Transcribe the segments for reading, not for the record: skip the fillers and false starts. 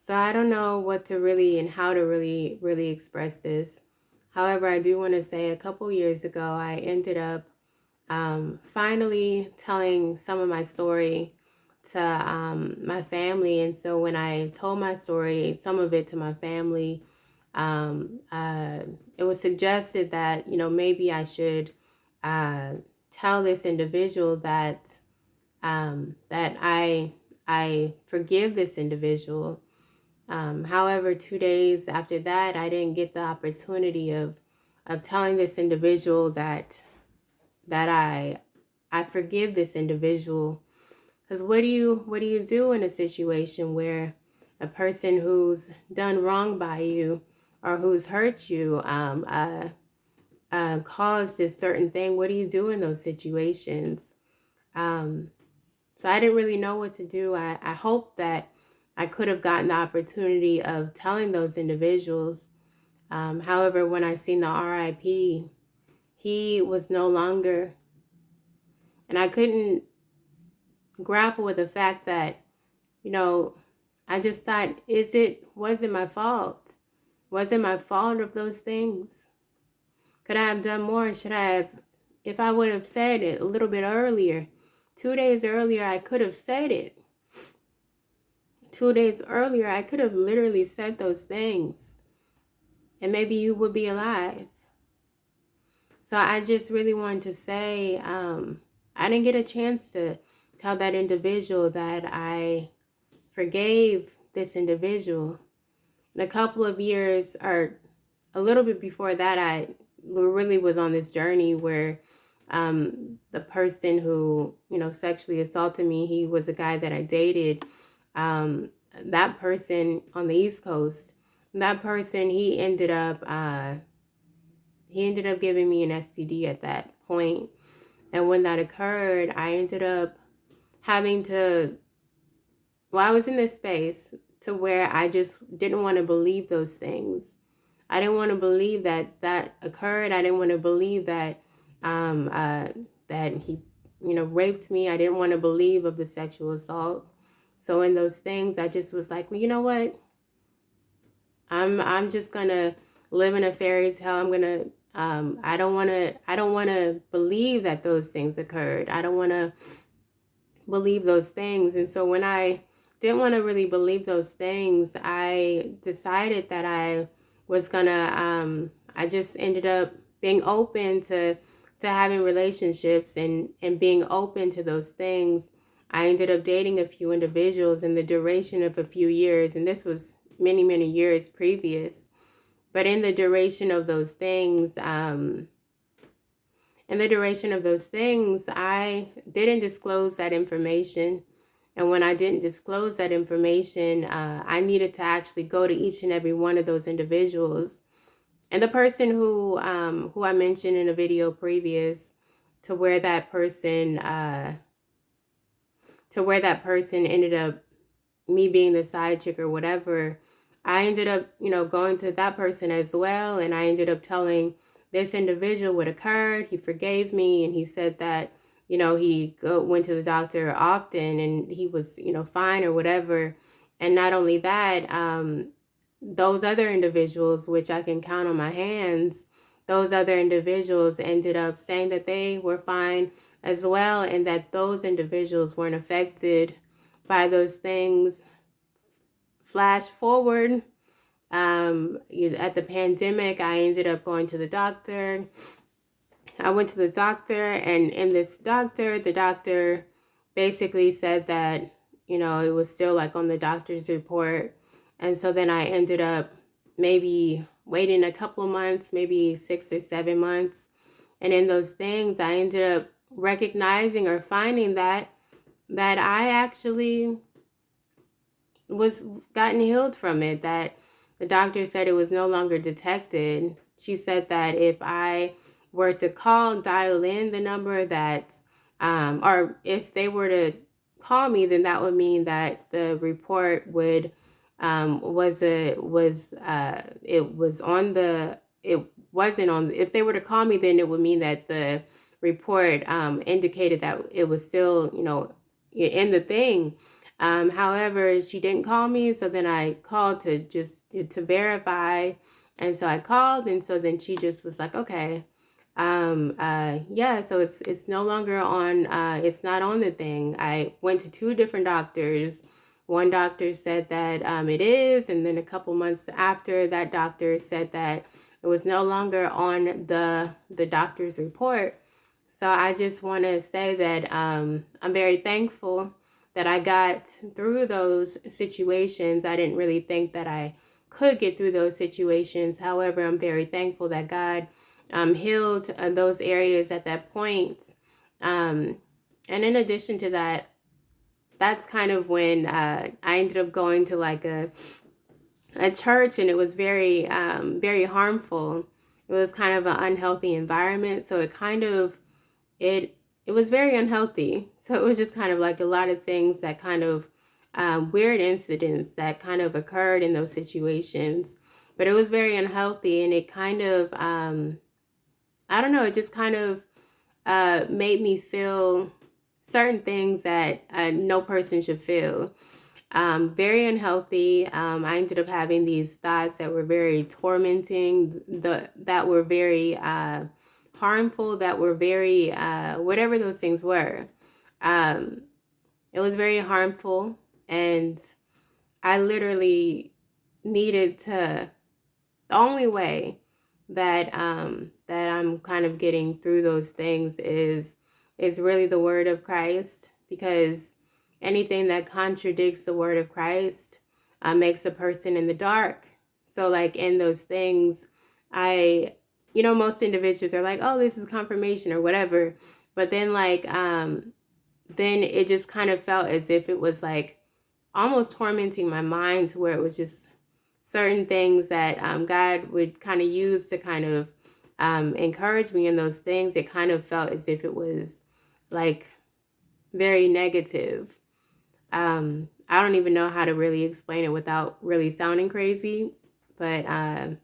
So I don't know what to really and how to really express this. However, I do want to say a couple years ago, I ended up finally telling some of my story to my family. And so when I told my story, some of it to my family, um, uh, it was suggested that, maybe I should uh, tell this individual that I forgive this individual. However, 2 days after that, I didn't get the opportunity of telling this individual that I forgive this individual. Because what do you do in a situation where a person who's done wrong by you or who's hurt you caused a certain thing? What do you do in those situations? Um, So I didn't really know what to do. I hope that I could have gotten the opportunity of telling those individuals. However, when I seen the RIP, he was no longer, and I couldn't grapple with the fact that, you know, I just thought, was it my fault? Was it my fault of those things? Could I have done more? Should I have, if I would have said it a little bit earlier, 2 days earlier, I could have said it. 2 days earlier, I could have literally said those things and maybe you would be alive. So I just really wanted to say, I didn't get a chance to tell that individual that I forgave this individual. In a couple of years, or a little bit before that, I really was on this journey where the person who, sexually assaulted me, he was a guy that I dated. That person on the East Coast, that person, he ended up giving me an STD at that point. And when that occurred, I ended up having to, I was in this space to where I just didn't want to believe those things. I didn't want to believe that that occurred. I didn't want to believe that that he, raped me. I didn't want to believe of the sexual assault. So in those things, I just was like, well, you know what? I'm just gonna live in a fairy tale. I don't wanna believe that those things occurred. I don't wanna believe those things. And so when I didn't want to really believe those things, I decided that I just ended up being open to having relationships and being open to those things. I ended up dating a few individuals in the duration of a few years, and this was many, many years previous. But in the duration of those things, I didn't disclose that information. And when I didn't disclose that information, I needed to actually go to each and every one of those individuals. And the person who I mentioned in a video previous, to where that person ended up me being the side chick or whatever, I ended up, going to that person as well. And I ended up telling this individual what occurred. He forgave me, and he said that, went to the doctor often and he was, fine or whatever. And not only that, those other individuals, which I can count on my hands, those other individuals ended up saying that they were fine as well, and that those individuals weren't affected by those things. Flash forward, at the pandemic, I ended up going to the doctor. I went to the doctor, and in this doctor, the doctor basically said that, it was still like on the doctor's report. And so then I ended up maybe waiting a couple of months, maybe 6 or 7 months. And in those things, I ended up recognizing or finding that I actually was gotten healed from it, that the doctor said it was no longer detected. She said that if I were to dial in the number or if they were to call me, then that would mean that the report would it was on the it wasn't on. If they were to call me, then it would mean that the report indicated that it was still, in the thing. However, she didn't call me, so then I called to verify, and so I called, and so then she just was like, okay, yeah, so it's no longer on. It's not on the thing. I went to two different doctors. One doctor said that it is, and then a couple months after, that doctor said that it was no longer on the doctor's report. So I just want to say that I'm very thankful that I got through those situations. I didn't really think that I could get through those situations. However, I'm very thankful that God healed those areas at that point. And in addition to that, that's kind of when I ended up going to like a church, and it was very harmful. It was kind of an unhealthy environment, so it was very unhealthy. So it was just kind of like a lot of things that kind of weird incidents that kind of occurred in those situations. But it was very unhealthy, and it kind of I don't know, it just kind of made me feel certain things that no person should feel. Very unhealthy. I ended up having these thoughts that were very tormenting, that were very harmful, that were very whatever those things were. Um, it was very harmful, and I literally needed to. The only way that I'm kind of getting through those things is really the word of Christ, because anything that contradicts the word of Christ makes a person in the dark. So like in those things, most individuals are like, oh, this is confirmation or whatever, but then then it just kind of felt as if it was like almost tormenting my mind, to where it was just certain things that God would kind of use to kind of encourage me in those things. It kind of felt as if it was like very negative. I don't even know how to really explain it without really sounding crazy, but I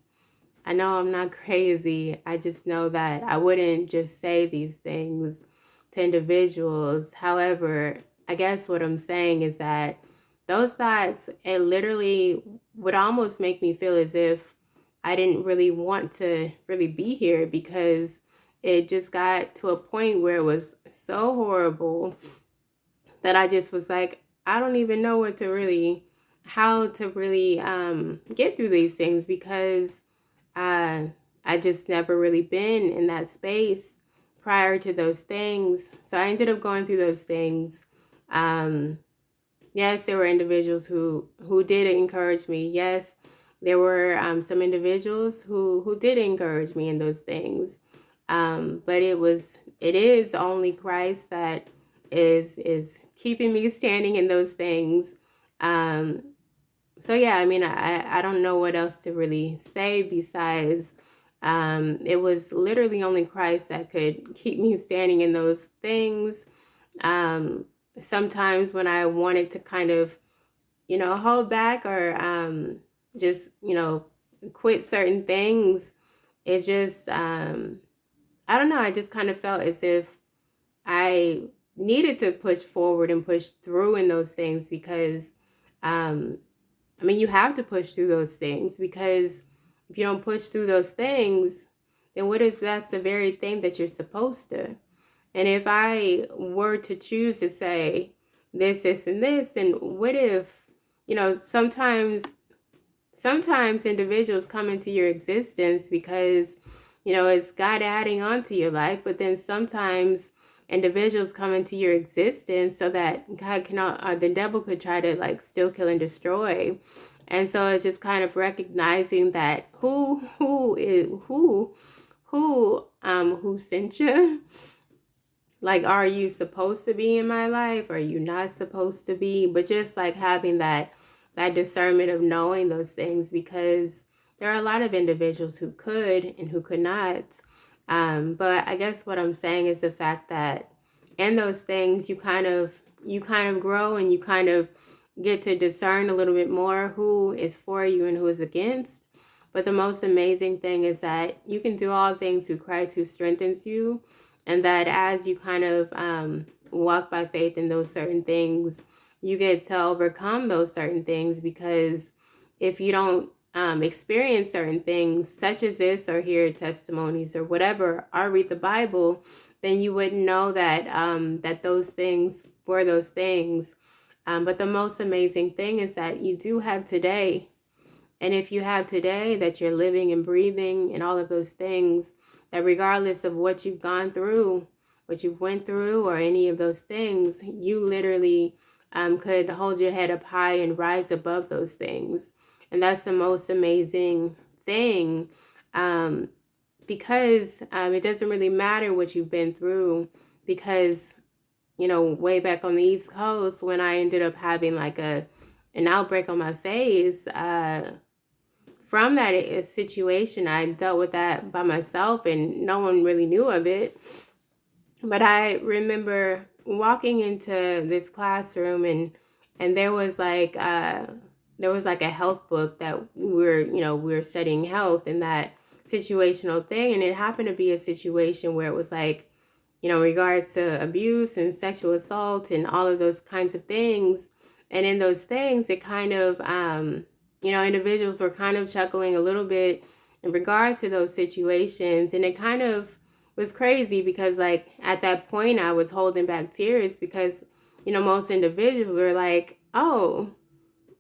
know I'm not crazy. I just know that I wouldn't just say these things to individuals. However, I guess what I'm saying is that those thoughts, it literally would almost make me feel as if I didn't really want to really be here, because it just got to a point where it was so horrible that I just was like, I don't even know how to really get through these things, because I just never really been in that space prior to those things. So I ended up going through those things. Yes, there were individuals who did encourage me. Yes, there were some individuals who did encourage me in those things. But it is only Christ that is keeping me standing in those things. So yeah, I mean, I don't know what else to really say besides it was literally only Christ that could keep me standing in those things. Sometimes when I wanted to kind of, hold back or just, quit certain things, it just, I don't know, I just kind of felt as if I needed to push forward and push through in those things, because you have to push through those things, because if you don't push through those things, then what if that's the very thing that you're supposed to? And if I were to choose to say this, and this, and what if, sometimes individuals come into your existence because, it's God adding on to your life, but then sometimes individuals come into your existence so that God cannot, or the devil could try to like steal, kill, and destroy. And so it's just kind of recognizing that who sent you. Like, are you supposed to be in my life? Are you not supposed to be? But just like having that discernment of knowing those things, because there are a lot of individuals who could and who could not. But I guess what I'm saying is the fact that in those things, you kind of grow, and you kind of get to discern a little bit more who is for you and who is against. But the most amazing thing is that you can do all things through Christ who strengthens you. And that as you kind of walk by faith in those certain things, you get to overcome those certain things, because if you don't experience certain things such as this, or hear testimonies or whatever, or read the Bible, then you wouldn't know that that those things were those things. But the most amazing thing is that you do have today. And if you have today, that you're living and breathing and all of those things, that regardless of what you've gone through, what you've went through, or any of those things, you literally could hold your head up high and rise above those things. And that's the most amazing thing, because it doesn't really matter what you've been through, because, you know, way back on the East Coast, when I ended up having like an outbreak on my face, from that situation, I dealt with that by myself and no one really knew of it. But I remember walking into this classroom, and there was like a health book that we're studying health and that situational thing. And it happened to be a situation where it was like, in regards to abuse and sexual assault and all of those kinds of things. And in those things, it kind of, individuals were kind of chuckling a little bit in regards to those situations. And it kind of was crazy because, like, at that point, I was holding back tears because, most individuals were like, oh,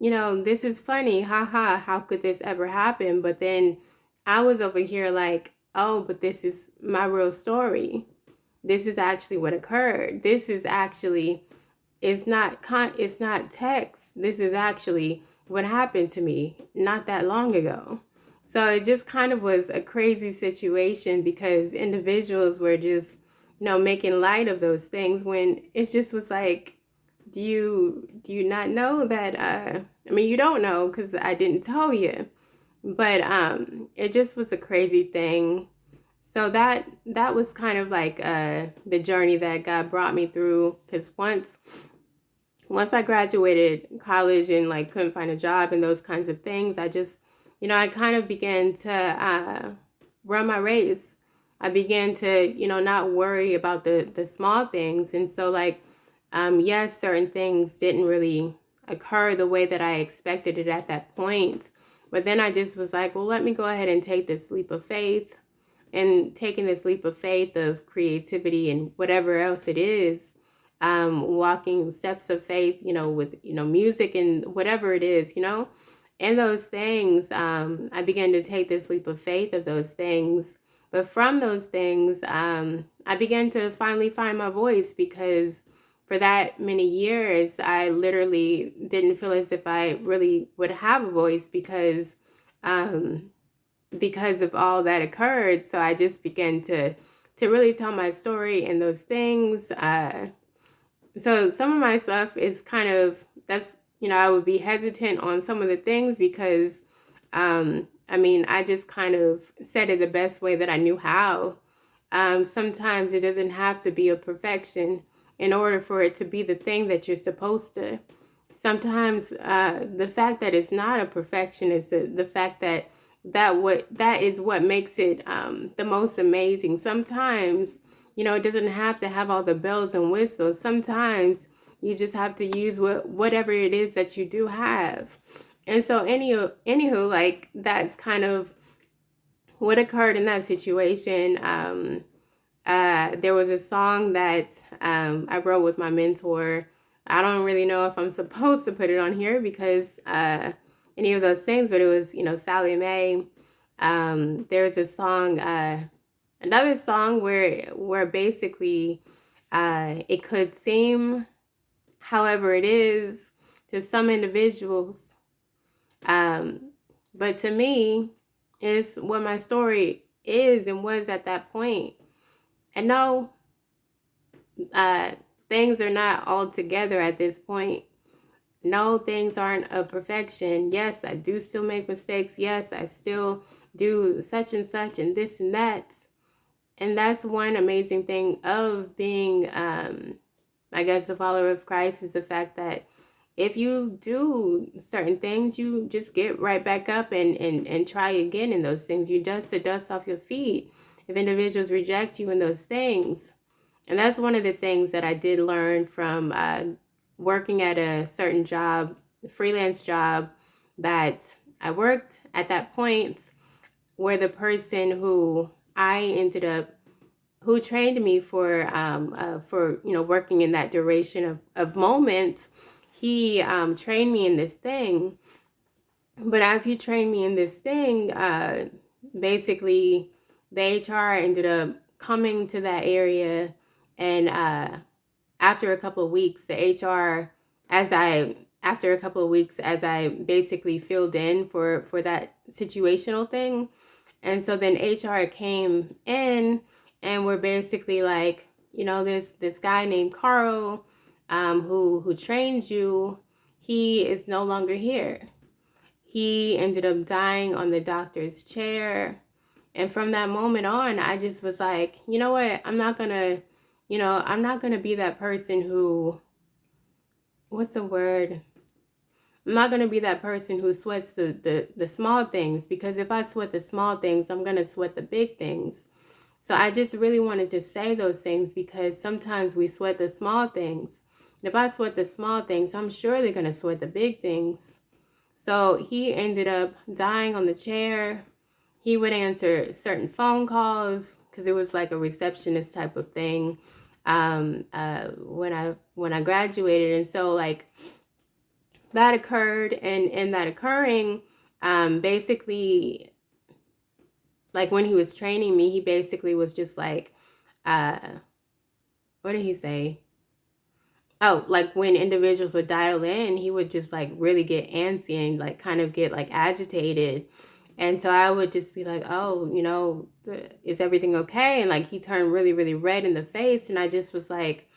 this is funny. Ha ha. How could this ever happen? But then I was over here like, oh, but this is my real story. This is actually what occurred. This is actually, it's not text. This is actually what happened to me not that long ago. So it just kind of was a crazy situation because individuals were just, making light of those things when it just was like, do you not know that, you don't know because I didn't tell you, but it just was a crazy thing. So that was kind of like the journey that God brought me through, because once I graduated college and like couldn't find a job and those kinds of things, I just, I kind of began to run my race. I began to, not worry about the small things. And so like, yes, certain things didn't really occur the way that I expected it at that point. But then I just was like, well, let me go ahead and take this leap of faith. And taking this leap of faith of creativity and whatever else it is, walking steps of faith, with, music and whatever it is, and those things, I began to take this leap of faith of those things. But from those things, I began to finally find my voice, because for that many years, I literally didn't feel as if I really would have a voice because of all that occurred. So I just began to really tell my story and those things. So some of my stuff is kind of, that's, I would be hesitant on some of the things because, I just kind of said it the best way that I knew how. Sometimes it doesn't have to be a perfection in order for it to be the thing that you're supposed to. Sometimes the fact that it's not a perfection is the fact that is what makes it the most amazing. Sometimes, it doesn't have to have all the bells and whistles. Sometimes you just have to use whatever it is that you do have. And so anywho, like, that's kind of what occurred in that situation. There was a song that I wrote with my mentor. I don't really know if I'm supposed to put it on here because any of those things, but it was, Sally Mae. There's a song, another song where basically it could seem however it is to some individuals, but to me, it's what my story is and was at that point. And no, things are not all together at this point. No, things aren't a perfection. Yes, I do still make mistakes. Yes, I still do such and such and this and that. And that's one amazing thing of being, I guess, a follower of Christ, is the fact that if you do certain things, you just get right back up and try again in those things. You dust the dust off your feet if individuals reject you in those things. And that's one of the things that I did learn from working at a certain job, freelance job that I worked at that point, where the person who I ended up who trained me for working in that duration of moments, he trained me in this thing. But as he trained me in this thing, basically the HR ended up coming to that area, and after a couple of weeks, the HR, after a couple of weeks, as I basically filled in for that situational thing, and so then HR came in and we're basically like, this guy named Carl, who trained you, he is no longer here. He ended up dying on the doctor's chair. And from that moment on, I just was like, you know what? I'm not gonna be that person who, what's the word? I'm not gonna be that person who sweats the small things, because if I sweat the small things, I'm gonna sweat the big things. So I just really wanted to say those things, because sometimes we sweat the small things. And if I sweat the small things, I'm sure they're gonna sweat the big things. So he ended up dying on the chair. He would answer certain phone calls because it was like a receptionist type of thing when I graduated. And so like that occurred, and that occurring, basically, like when he was training me, he basically was just like, what did he say? Oh, like when individuals would dial in, he would just like really get antsy and like kind of get like agitated. And so I would just be like, oh, is everything okay? And like he turned really, really red in the face. And I just was like,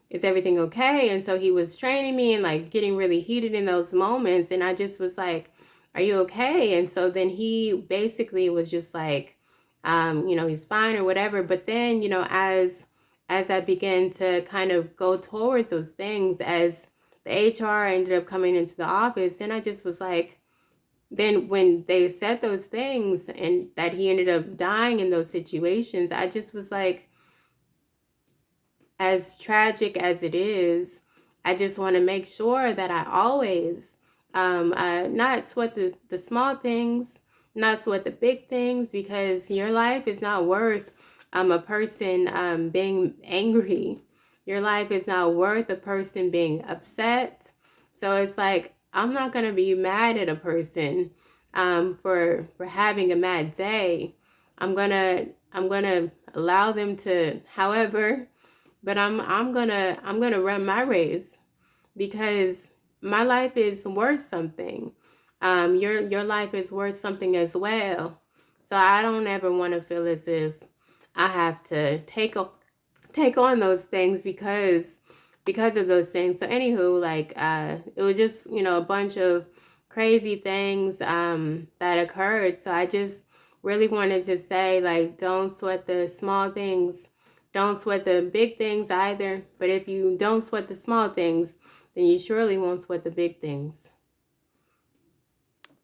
is everything okay? And so he was training me and like getting really heated in those moments. And I just was like, are you okay? And so then he basically was just like, he's fine or whatever. But then, as I began to kind of go towards those things, as the HR ended up coming into the office, then I just was like, then when they said those things and that he ended up dying in those situations, I just was like, as tragic as it is, I just want to make sure that I always not sweat the small things, not sweat the big things, because your life is not worth a person being angry. Your life is not worth a person being upset. So it's like, I'm not going to be mad at a person for having a mad day. I'm gonna allow them to, however, but I'm gonna run my race, because my life is worth something. Your life is worth something as well. So I don't ever want to feel as if I have to take on those things because of those things. So anywho, like it was just, a bunch of crazy things that occurred. So I just really wanted to say, like, don't sweat the small things. Don't sweat the big things either. But if you don't sweat the small things, then you surely won't sweat the big things.